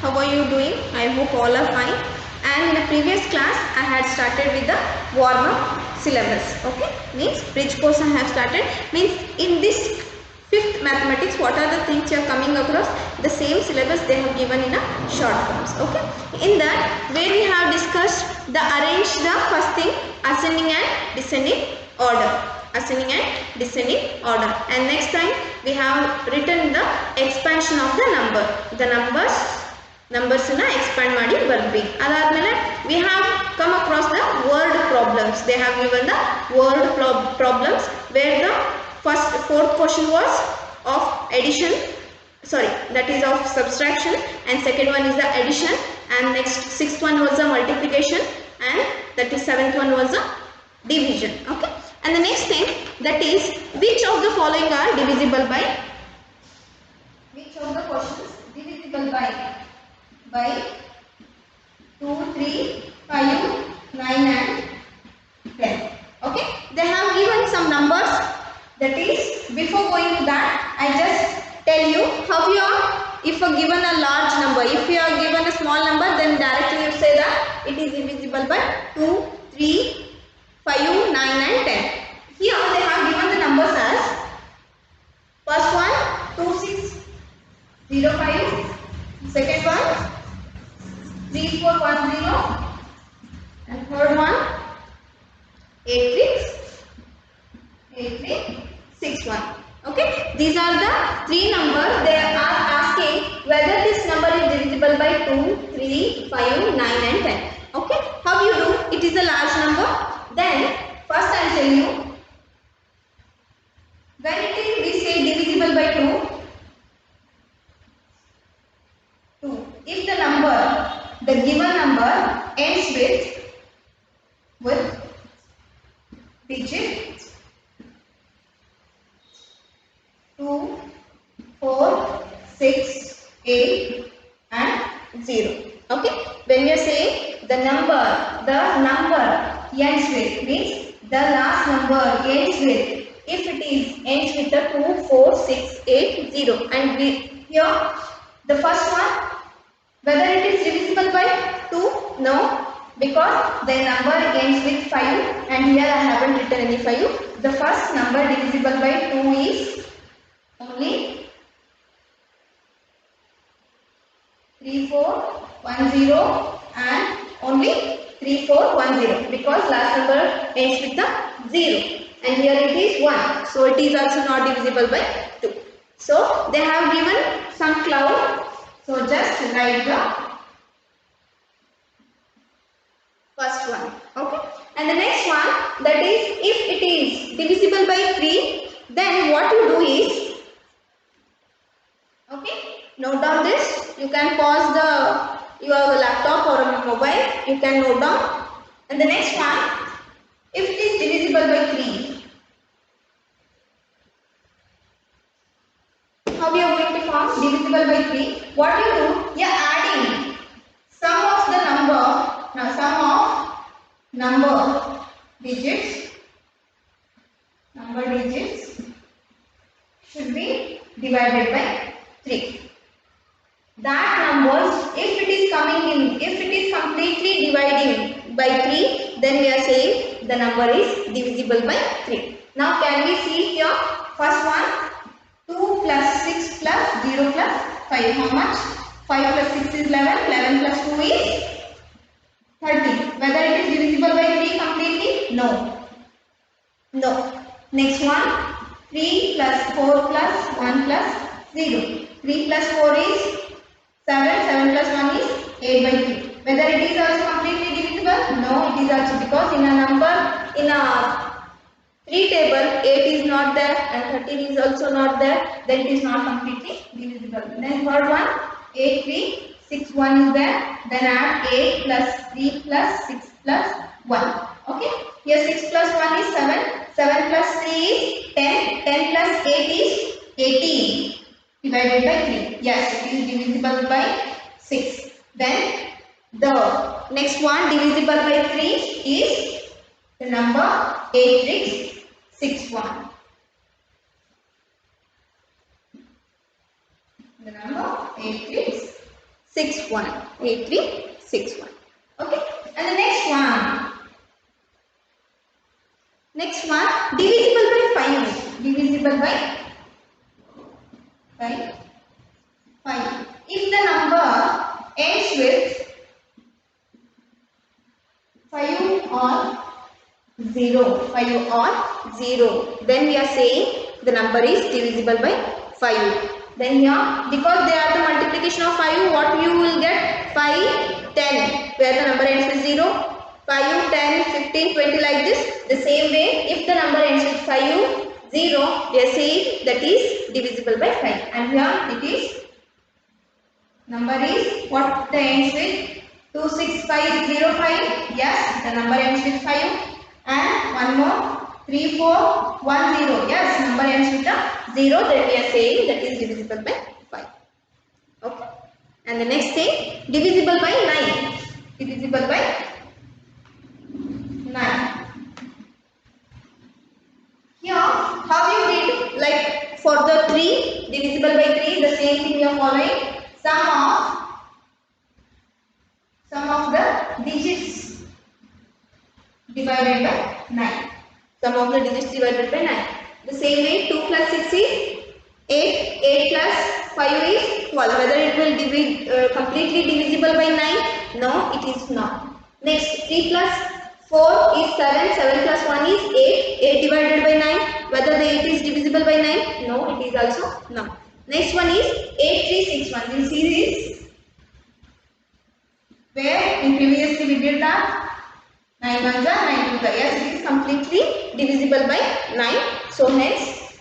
how are you doing? I hope all are fine. And in a previous class, I had started with the warm-up syllabus. Okay, means bridge course I have started. Means in this fifth mathematics, what are the things you are coming across? The same syllabus they have given in a short forms. Okay, in that where we have discussed the arrange the first thing ascending and descending order. Ascending and descending order, and next time we have written the expansion of the number. The numbers na expand ಮಾಡಿ ಬರ್ತೀವಿ. ಅದಾದ್ಮೇಲೆ we have come across the word problems. They have given the word problems where the fourth question was of addition, sorry, that is of subtraction, and second one is the addition, and next sixth one was the multiplication, and that is seventh one was the division. Okay, and the next thing, that is which of the following are divisible by, which of the questions divisible by 2, 3, 5, 9 and 10. Okay, they have given some numbers. That is, before going to that, I just tell you how you are, if you are given a large number, if you are given a small number, then directly you say that it is divisible by 2, 3, 5, 9 and 10. Here they have given the numbers as first one 2605, second one 3410, and third one 8361. Okay, these are the three numbers. They are asking whether this number is divisible by 2, 3, 5, 9 and 10. Okay, how you do? It is a large number. Then first I will tell you, when it is we say divisible by 2, if the number, the given number ends with digit 2, 4, 6, 8 and 0. Okay, when you say the number ends with, means the last number ends with, if it is ends with the 2, 4, 6, 8, 0, and we here the first one, whether it is divisible by 2, no, because the number ends with 5, and here I haven't written any 5. The first number divisible by 2 is only 3410 and only 3410, because last number ends with the 0, and here it is 1, so it is also not divisible by 2. So they have given some cloud, so just write the first one. Okay, and the next one, that is if it is divisible by 3, then what you do is, okay, note down this. You can pause your laptop or a mobile, you can note down. And the next one, if it is divisible by 3, how we are going to form divisible by 3? What you do, you are adding sum of the number. Now sum of number digits should be divided by 3. That numbers, if it is coming in, if it is completely dividing by 3, then we are saying the number is divisible by 3. Now can we see here, first one 2 plus 6 plus 0 plus 5, how much? 5 plus 6 is 11, 11 plus 2 is 30. Whether it is divisible by 3 completely? No. Next one, 3 plus 4 plus 1 plus 0. 3 plus 4 is 7, 7 plus 1 is 8 by 3. Whether it is also completely divisible? No, it is also, because in a number, in a 3 table, 8 is not there and 13 is also not there, then it is not completely divisible. Then third one, 8, 3, 6, 1 is there, then add 8 plus 3 plus 6 plus 1. Okay, here 6 plus 1 is 7, 7 plus 3 is 10, 10 plus 8 is 18, divided by 3. Yes, it is divisible by 6. Then the next one divisible by 3 is the number 8661. The number 8661. 61. 8361. Okay. And the next one divisible by 5. Divisible by 5. If the number ends with 5 or 0, then we are saying the number is divisible by 5. Then here, because they are the multiplication of 5, what you will get? 5, 10, where the number ends with 0, 5, 10, 15, 20, like this. The same way, if the number ends with 5, 0, we are saying that is divisible by 5. And here it is, number is what the ends with? 26505. Yes, the number ends with 5. And one more, 3410. Yes, number ends with a 0. Then we are saying that is divisible by 5. Okay. And the next thing, divisible by 9. Divisible by 9. Here, how you did? Like for the 3, divisible by 3, the same thing you are following. Sum of the digits divided by 9. Sum of the digits divided by 9. The same way, 2 plus 6 is 8. 8 plus 5 is 12. Whether it will completely divisible by 9? No, it is not. Next, 3 plus 4 is 7. 7 plus 1 is 8. 8 divided by 9. Whether the 8 is divisible by 9? No, it is also not. Next one is 8361. We'll see this. Where in previously we did that 9 1s are 9 2s. Yes, it is completely divisible by 9. So hence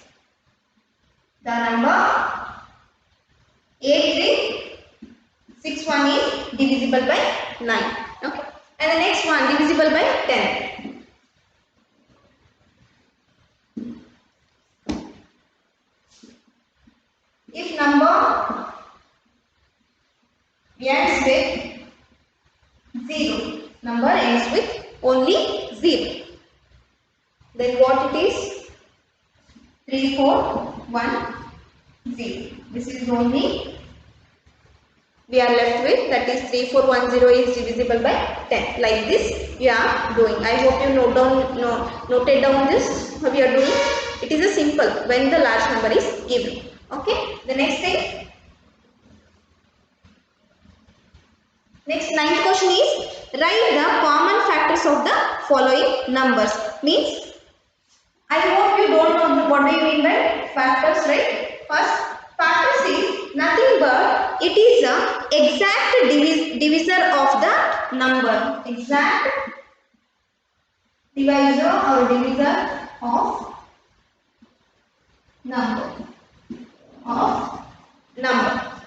the number 8361 is divisible by 9. Okay. And the next one, divisible by 10. If number ends with 0. Number ends with only 0. Then what it is? 3410. This is only we are left with, that is 3410 is divisible by 10. Like this we are doing. I hope you noted down this how we are doing. It is a simple when the large number is given. Okay. The next thing. Next, ninth question is write the common factors of the following numbers. Means, I hope you don't know what do you mean by factors, right? First, factors is nothing but it is a exact divisor of the number. Exact divisor or divisor of number.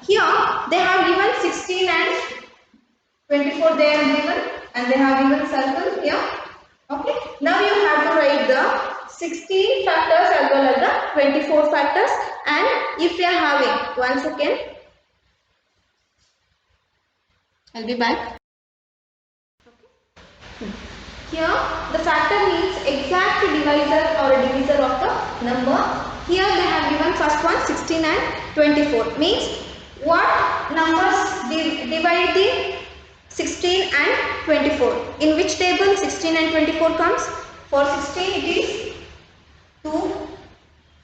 Here they have given 16 and 24 they are given, and they have given circle here. Okay. Now you have to write the 16 factors as well as the 24 factors, and if you are having, one second, I'll be back. Okay. Here the factor means exact divisor or divisor of the number. Here they have given first one 16 and 24. Means what numbers divide the 16 and 24. In which table 16 and 24 comes? For 16 it is 2,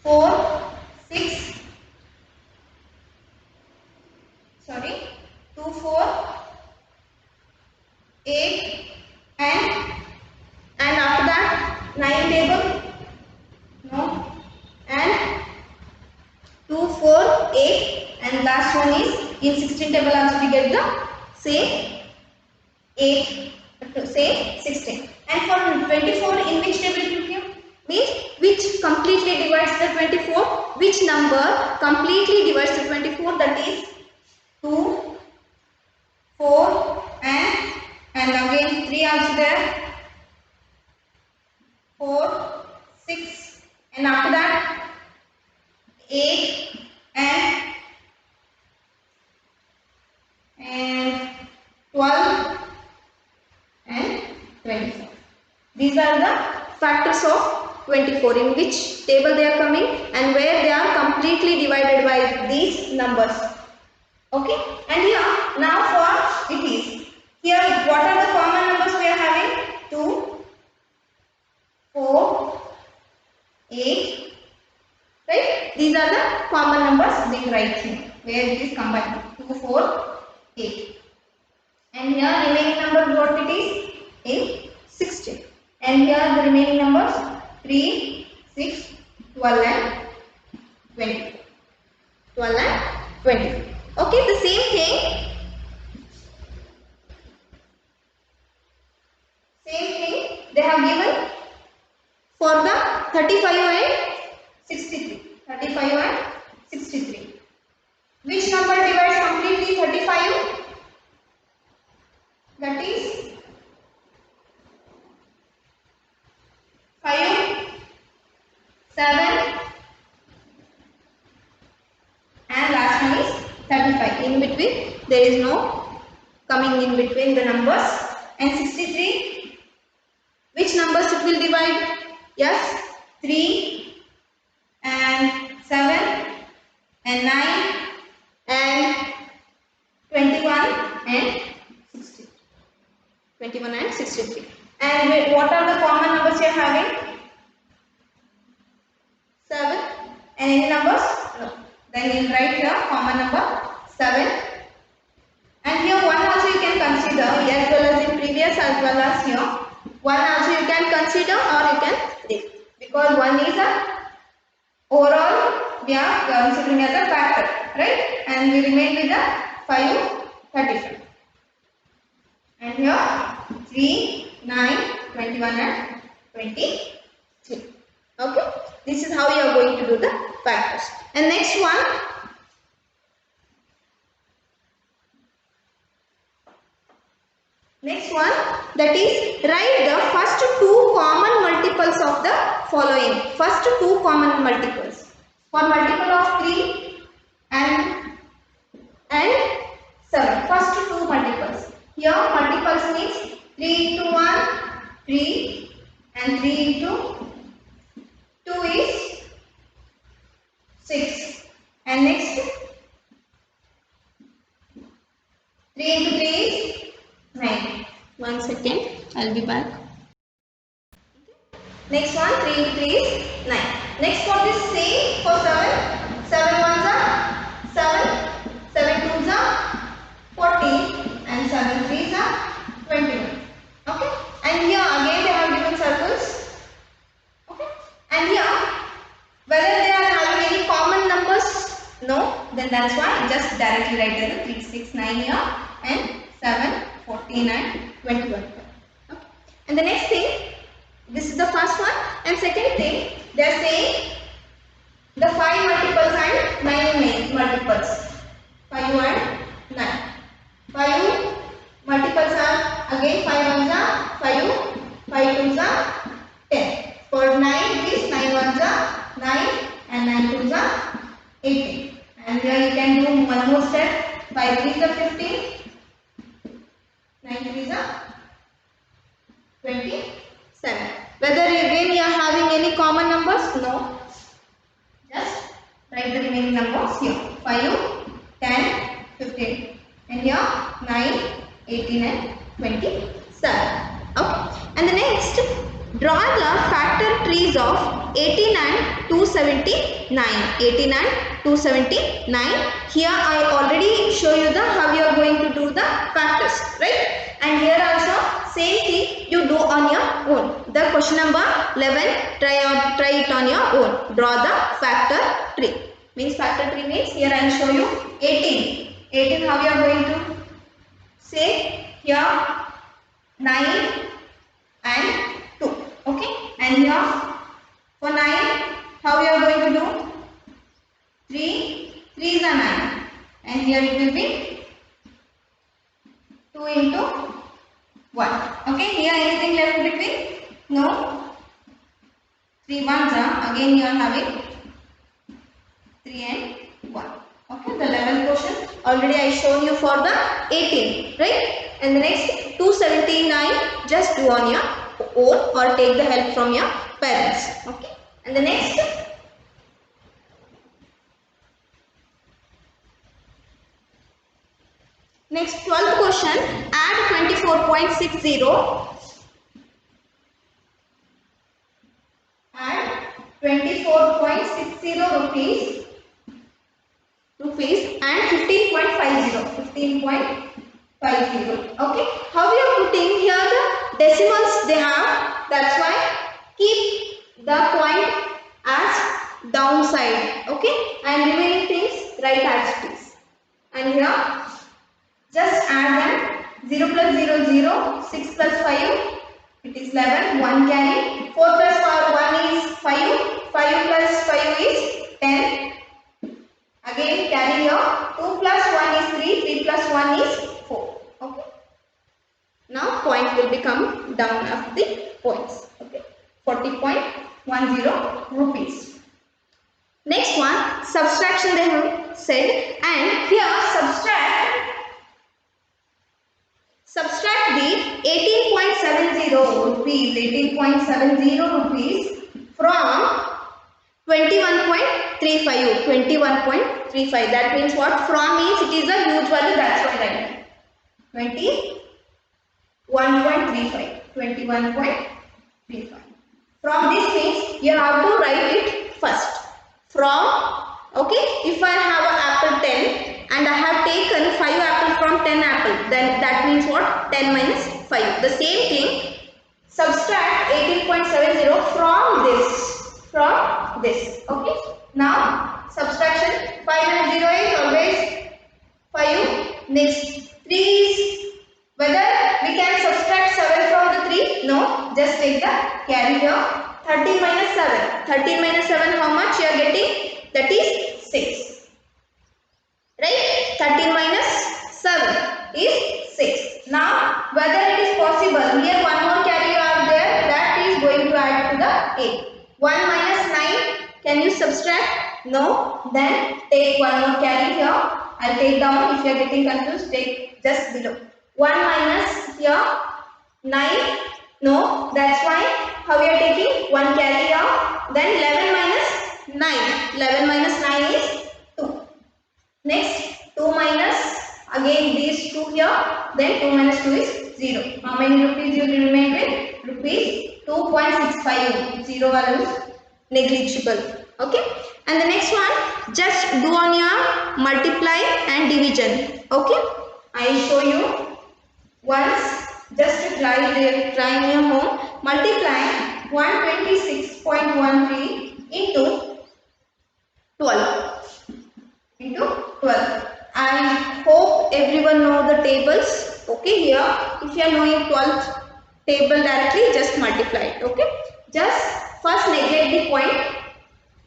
4, 6, 2, 4, 8 and after that 9 table, no, and 2, 4, 8 and last one is in 16 table also we get the same 8 to say 16. And for 24 in which table it will give? Means which completely divides the 24, which number completely divides the 24, that is 2, 4 and again 3 also there, 4, 6 and after that 8 and 12 and 24. These are the factors of 24, in which table they are coming and where they are completely divided by these numbers. Okay. And here now write here where it is combined. 2, 4, 8. And here remaining number what it is? In 16. And here the remaining numbers 3, 6, 12 and 20. 12 and 20. Okay, the same thing. They have given for the 35 and 63. 35 and 63. Which number divides completely 35? That is 5, 7 and last one is 35. In between there is no coming in between the numbers. And 63, which numbers it will divide? Yes, 3 and 7 and 9 and 21 and 60. 21 and 63. And what are the common numbers you are having? 7 and any numbers? No. Then you write here common number 7. And here 1 also you can consider as well as in previous as well as here. 1 also you can consider or you can leave. Because 1 is a overall we are considering as a factor, right? And we remain with the 5, 35. And here 3, 9, 21 and 23. Okay. This is how you are going to do the factors. And next one. Next one, that is write the first two common multiples of the following. First two common multiples. For multiple of 3 and 7. First two multiples. Here multiples means 3 into 1, 3 and 3 into 2 is 6. And next 3 into 3 is 9. 1 second, I'll be back. Next one, 3 into 3 is 9. Next for this same for 7. 7 ones are 7, 7 twos are 14 and 7 threes are 21. Okay. And here again they have given circles. Okay. And here whether they are having any common numbers? No. Then that's why just directly write as 3, 6, 9 here and 7, 14 and 21. Okay. And the next thing, this is the first one, and second thing, they are saying the 5 multiples and 9 multiples. 5 and 9. 5 multiples are again 5 ones are 5, 5 twos are 10. For 9 it is 9 ones are 9 and 9 twos are 18. And here you can do one more step. 5 threes are 15. 9 threes are 27. Whether again you are having any common numbers? No. Just write the remaining numbers here. 5, 10, 15. And here 9, 18 and 27. Okay. And the next, draw the factor trees of 18 and 279. 18 and 279. Here I already show you the how you are going to do the factors, right? And here also same thing you do on your own. The question number 11, try it on your own. Draw the factor tree. Means factor tree means here I will show you 18. 18 how you are going to say here 9 and 2. Okay. And here for 9 how you are going to do 3. 3 is a 9. And here it will be 2 into 1. Okay, here anything left between? No. 3 ones are again you are having 3 and 1. Okay, the level question already I shown you for the 18, right? And the next 279 just do on your own or take the help from your parents. Okay, and the next. Next 12th question, add 24.60. Add 24.60 rupees and 15.50. 15.50. Okay. How we are putting here the decimals they have. That's why keep the point as downside. Okay. And remaining things write as it is. And here just add them. 0 plus 0 0. 6 plus 5. It is 11. 1 carry. 4 plus 1 is 5. 5 plus 5 is 10. Again carry here. 2 plus 1 is 3. 3 plus 1 is 4. Okay. Now point will become down of the points. Okay. 40.10 rupees. Next one, subtraction they have said, and here subtract the 18.70 rupees, 18.70 rupees from 21.35, 21.35. That means what? From means it is a huge value, that's why I write 21.35, 21.35. From these things you have to write it first. From, okay, if I have an apple 10 and I have taken 5 apples from 10 apples, then that means what? 10 minus 5. The same thing, subtract 18.70 from this. Okay. Now subtraction, 5 minus 0 is always 5. Next 3 is, whether we can subtract 7 from the 3? No, just take the carry here. 13 minus 7. 13 minus 7, how much you are getting? That is 6. Right? 13 minus 7 is 6. Now, whether it is possible, here one more carry are there, that is going to add to the 8. 1 minus 9, can you subtract? No. Then take one more carry here. I'll take down. If you are getting confused, take just below. 1 minus here 9. No, that's why how we are taking one carry here. Then 11 minus 9. 11 minus 9 is 2. Next 2 minus again these 2 here. Then 2 minus 2 is 0. How many rupees you will remain with? Rupees 2.65. 0 value is negligible. Okay. And the next one, just do on your multiply and division. Okay. I show you once. Just try in your home. Multiply 126.13 into 12. Into 12. I hope everyone know the tables. Okay, here if you are knowing 12th table directly, just multiply it. Okay. Just first neglect the point.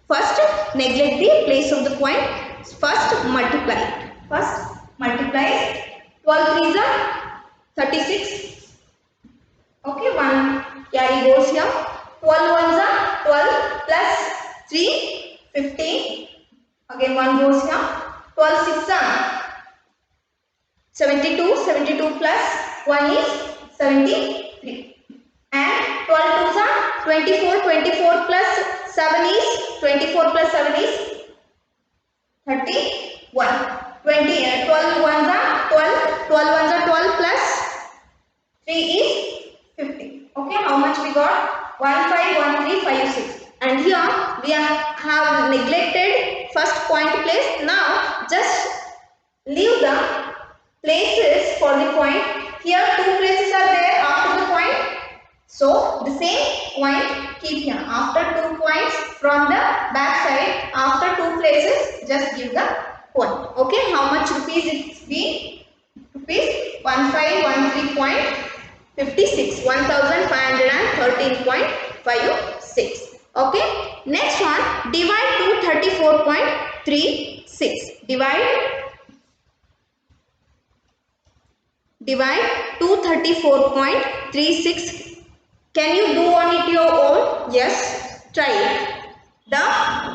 First neglect the place of the point. First multiply it. First multiply 12 3s are 36. Okay, 1 carry goes here. 12 ones are 12 plus 3, 15. Again 1 goes here. 12 6 are 72. 72 plus 1 is 73. And 12 2s are 24. 24 plus 7 is 24 plus 7 is 31. 12 ones are 12. 12 ones are 12 plus 3 is 50. Okay, how much we got? 151356. And here we have neglected first point place. Now just leave the places for the point. Here 2 places are there after the point. So the same point keep here. After 2 points from the back side, after 2 places, just give the point. Okay, how much rupees it's been? Rupees 1513.56. 1513.56. Okay. Next one, divide 234.36. Divide 234.36. Can you do on it your own? Yes, try it.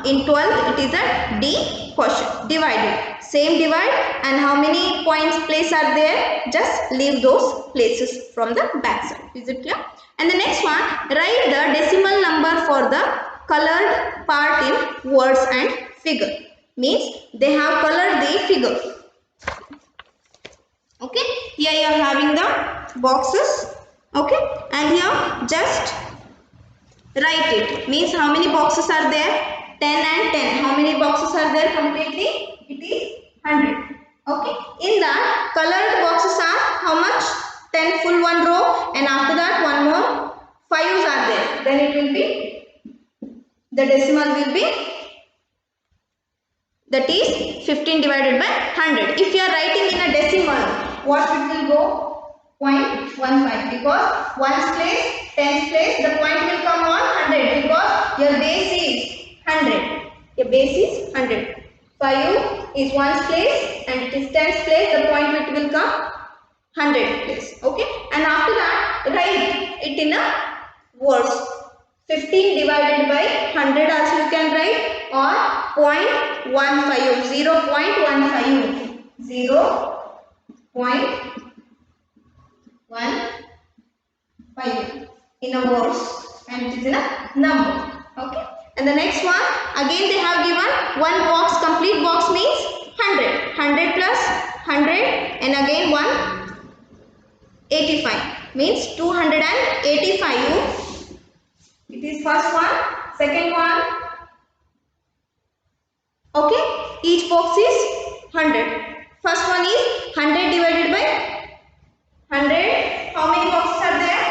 In 12 it is a D portion. Divide it. Same divide, and how many points place are there? Just leave those places from the back side. Is it clear? And the next one, write the decimal number for the colored part in words and figure. Means they have colored the figure. Okay, here you are having the boxes. Okay, and here just write it. Means how many boxes are there? 10 and 10. How many boxes are there completely? It is 100. Okay. In that, colored boxes are how much? 10 full one row, and after that one more 5s are there. Then it will be, the decimal will be, that is 15 divided by 100. If you are writing in a decimal, what it will go? 0.15, because ones place, tens place, the point will come on 100 because your base is 100. Your base is 100. 5 is ones place and it is tens place, the point it will come 100 place. Okay, and after that write it in a words. 15 divided by 100 also you can write, or 0.15, 0.15, 0.15 in a words, and it is in a number. Okay, and the next one, again they have given one box, complete box means 100, 100 plus 100, and again 185 means 285. It is first one, second one. Okay, each box is 100. First one is 100 divided by 100. How many boxes are there?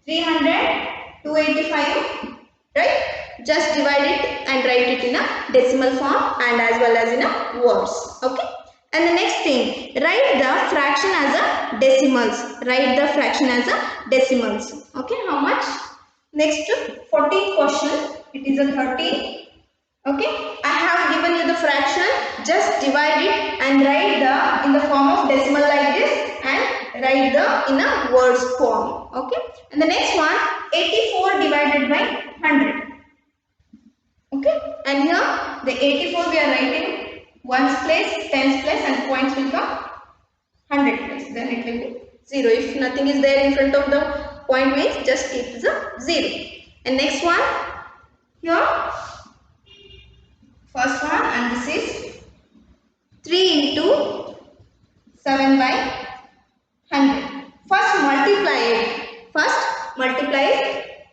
300, 285. Right? Just divide it and write it in a decimal form and as well as in a words. Okay. And the next thing, write the fraction as a decimals. Write the fraction as a decimals. Okay. How much? Next, 14th question. It is a 13. Okay. I have given you the fraction. Just divide it and write the in the form of decimal like this, and write the in a words form. Okay. And the next one, 84 divided by 100. Okay. And here the 84 we are writing ones place, tens place, and points will come 100 place. Then it will be 0. If nothing is there in front of the point means just keep the 0. And next one, here first one, and this is 3 into 7 by 100. First multiply it. First multiply it.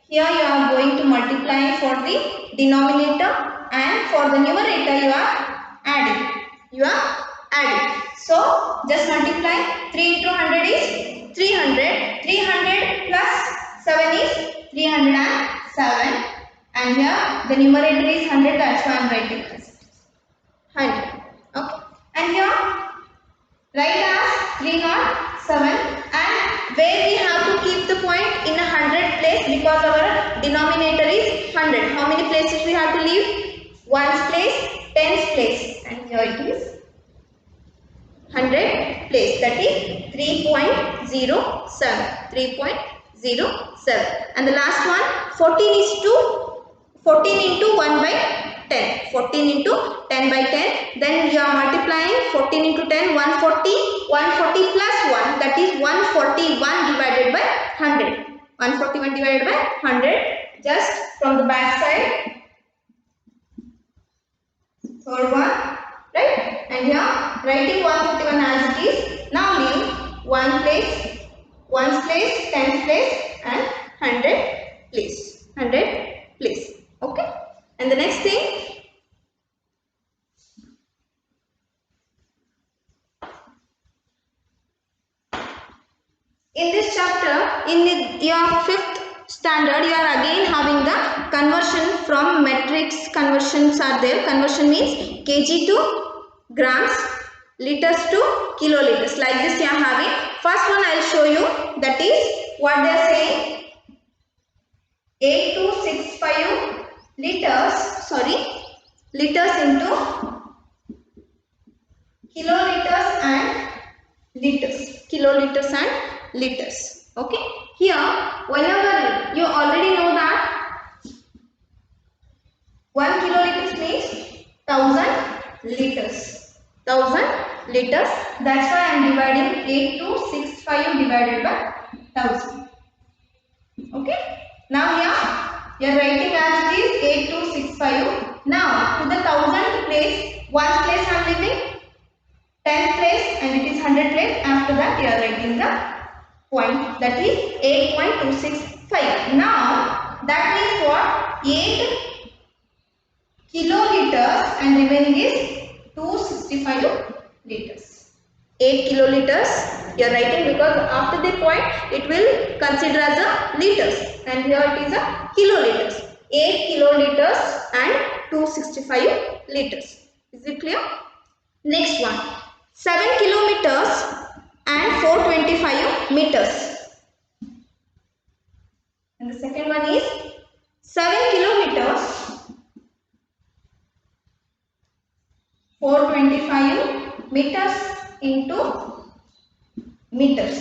Here you are going to multiply for the denominator, and for the numerator you are adding. You are adding. So just multiply. 3 into 100 is 300. 300 plus 7 is 307. And here the numerator is 100. That's why I am writing as 100. Okay. And here write as 307, and where we have to keep the point in a 100 place, because our denominator is 100. How many places we have to leave? Ones place, tens place, and here it is 100 place, that is 3.07. 3.07. And the last one, 14 into 1 by 10. 14 into 10 by 10. Then you are multiplying 14 into 10, 140. 140 plus 1, that is 141 divided by 100. 141 divided by 100. Just from the back side. Third one. Right? And here writing 141 as it is. Now leave 1 place, 1's place, 10's place, and 100 place. 100 place. Okay. And the next thing, in this chapter, in your 5th standard, you are again having the conversion from metrics. Conversions are there. Conversion means kg to grams, liters to kiloliters. Like this you are having. First one I will show you. That is what they are saying. 8265 liters into kiloliters and liters. Kiloliters and liters. Okay. Here, whenever you already know that 1 kiloliters means 1000 liters. 1000 liters. That's why I am dividing 8265 divided by 1000. Okay. Now here you are writing as it is 8265. Now to the 1000 place, 1's place I am leaving, 10th place, and it is 100 place. After that you are writing the point, that is 8.265. Now that means what? 8 kiloliters and remaining is 265 liters. 8 kiloliters you are writing because after the point it will consider as a liters and here it is a kiloliters. 8 kiloliters and 265 liters. Is it clear? Next one, 7 kilometers and 425 meters. And the second one is 7 kilometers 425 meters into meters.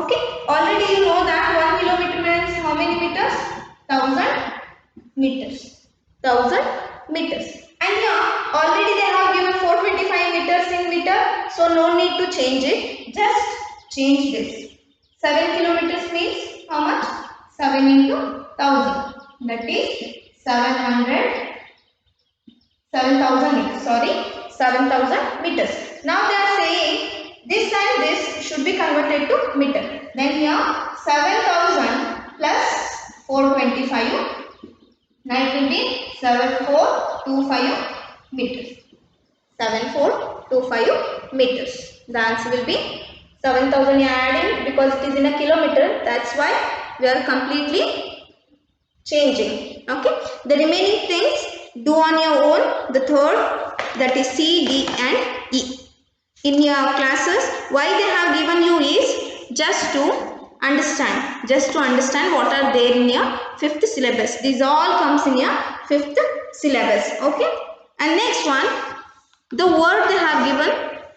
Okay, already you know that 1 kilometer means how many meters? 1000 meters. And here already they have given 425 meters in meter, so no need to change it, just change this. 7 kilometers means how much? 7 into 1000, that is 7,000 meters. Now they are saying this and this should be converted to meter. Then here 7,000 plus 425, now it will be 7425 meters. 7425 meters. The answer will be 7,000 you are adding because it is in a kilometer. That's why we are completely changing. Okay. The remaining things do on your own. The third, that is C, D and E. In your classes, why they have given you is just to understand what are there in your 5th syllabus. These all comes in your 5th syllabus. Okay. And next one, the word they have given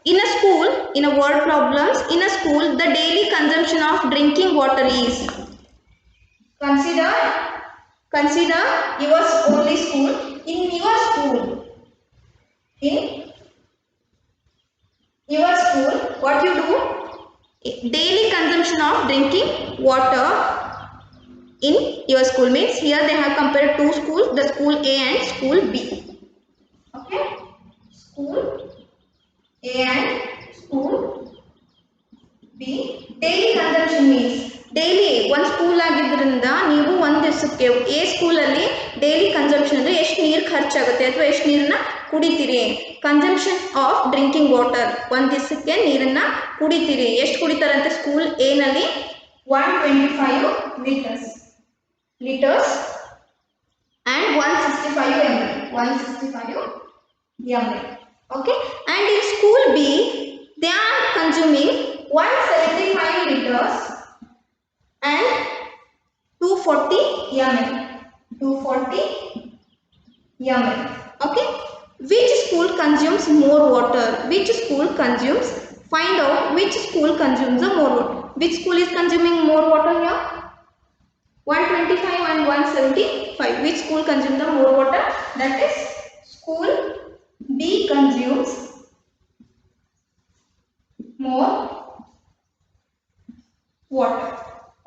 in a school, in a word problems, in a school the daily consumption of drinking water is. Consider your only school. In your school, what you do? Daily consumption of drinking water in your school means here they have compared two schools, the school A and school B. Okay, school A and school B. Daily consumption means daily one school ಆಗಿದ್ದರಿಂದ ನೀವು ಒಂದು ದಿವಸಕ್ಕೆ A school ಅಲ್ಲಿ daily consumption ಅಂದ್ರೆ ಎಷ್ಟು ನೀರು ಖರ್ಚಾಗುತ್ತೆ ಅಥವಾ ಎಷ್ಟು ನೀರನ್ನ ಕುಡಿತೀರಿ. ಕನ್ಸಂಪ್ಷನ್ ಆಫ್ ಡ್ರಿಂಕಿಂಗ್ ವಾಟರ್, ಒಂದು ದಿವಸಕ್ಕೆ ನೀರನ್ನ ಕುಡಿತೀರಿ. ಎಷ್ಟು ಕುಡಿತಾರಂತೆ ಸ್ಕೂಲ್ A ನಲ್ಲಿ? 125 liters and 165 ml. Okay, and in school B they are consuming 175 liters and 240 ml. Okay, which school consumes more water? Find out which school consumes the more water. Which school is consuming more water here? 125 and 175. Which school consumes the more water? That is school B consumes more water.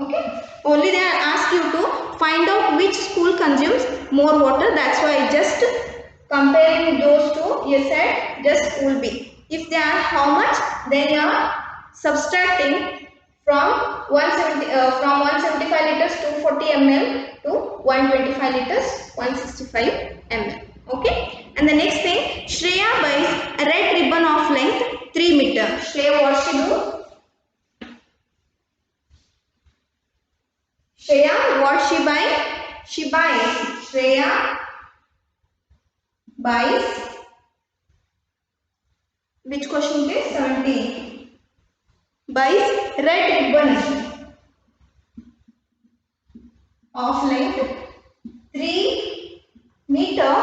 Okay, only they are asked you to find out which school consumes more water. That's why just comparing those two you said just school B. If they are how much, then you are subtracting from 175 liters 240 ml to 125 liters 165 ml. Okay, and the next thing, Shreya buys a red ribbon of length 3 meter. Shreya, what she do? Shreya, what she buy? Shreya buys, which question is 17? Buys red ribbon of length 3 meter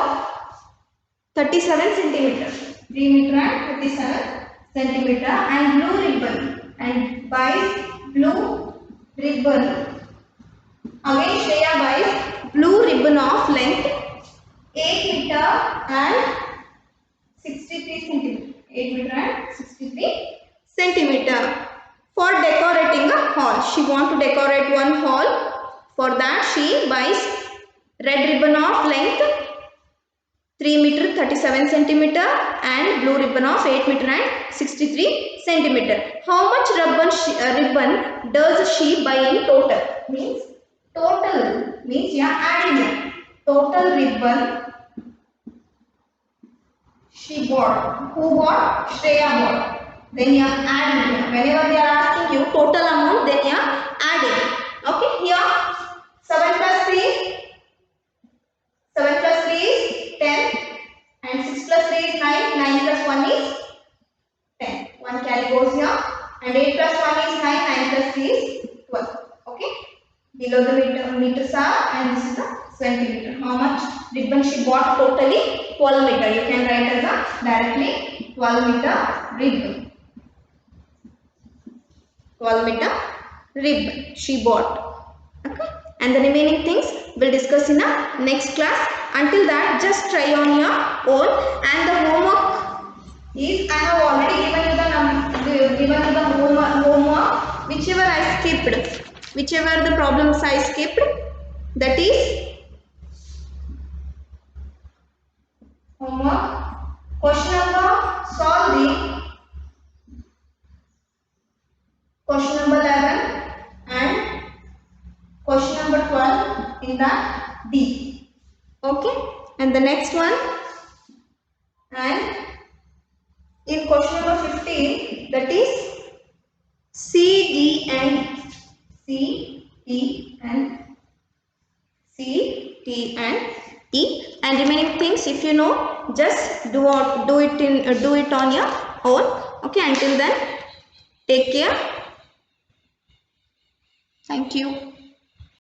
37 centimeter. 3 meter and 37 centimeter and blue ribbon, and buys blue ribbon. Again Shreya buys blue ribbon of length 8 meter and 63 centimeter. 8 meter and 63 centimeter for decorating a hall. She want to decorate one hall. For that she buys red ribbon of length 3 meter 37 centimeter and blue ribbon of 8 meter and 63 centimeter. How much ribbon does she buy in total? Total means you are adding it. Total ribbon She bought. Who bought? Shreya bought. Then you are adding. Whenever they are asking you total amount, then you are adding. Okay, here 7 plus 3. 7 plus 3 is 10 and 6 plus 3 is 9. 9 plus 1 is 10. 1 carry goes here and 8 plus 1 is 9. 9 plus 3 is 12. Okay. Below the meters are and this is the centimeter. How much ribbon she bought totally? 12 meter. You can write as a directly 12 meter ribbon. 12 meter ribbon she bought. Okay. And the remaining things we'll discuss in a next class. Until that, just try on your own. And the homework is, I have already given you the homework. Whichever I skipped, whichever the problems I skipped, that is homework. Question number, solve the question number 11 and question number 12 in the D. Okay, and the next one, and in question number 15, that is C, D and C, T and C, T and E, and remaining things if you know, just do it on your own. Okay, until then, take care. Thank you.